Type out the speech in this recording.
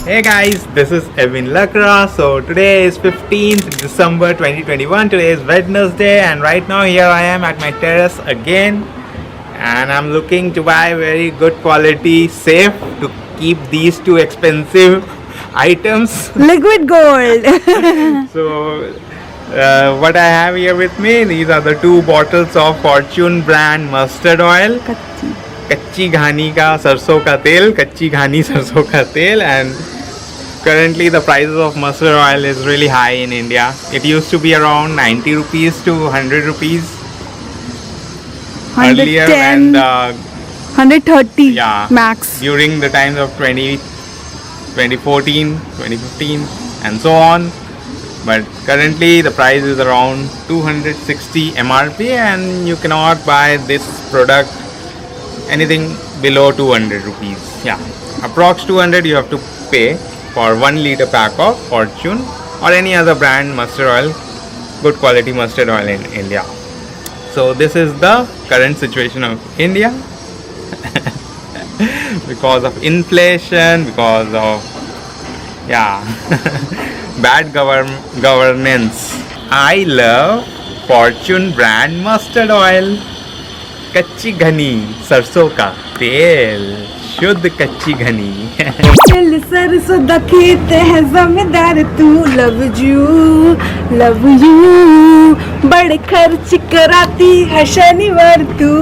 Hey guys, this is Evewin Lakra. So today is 15th December 2021. Today is Wednesday and right now here I am at my terrace again and I'm looking to buy very good quality safe to keep these two expensive items. Liquid gold. So what I have here with me, these are the two bottles of Fortune brand mustard oil. कच्ची घानी का सरसों का तेल, कच्ची घानी सरसों का तेल, and currently the prices of mustard oil is really high in India. It used to be around 90 rupees to 100 rupees earlier, 110, and 130 yeah, max. during the times of 2014, 2015 and so on. But currently the price is around 260 MRP and you cannot buy this product anything below 200 rupees. Yeah, approx 200 you have to pay for 1 liter pack of Fortune or any other brand mustard oil, good quality mustard oil in India. So this is the current situation of India because of inflation, because of bad governance. I love Fortune brand mustard oil. कच्ची घनी सरसों का तेल, शुद्ध कच्ची घनी. चल सरसों दा खेत है जमींदार तू, लव यू बड़े खर्च कराती है शनिवार तू.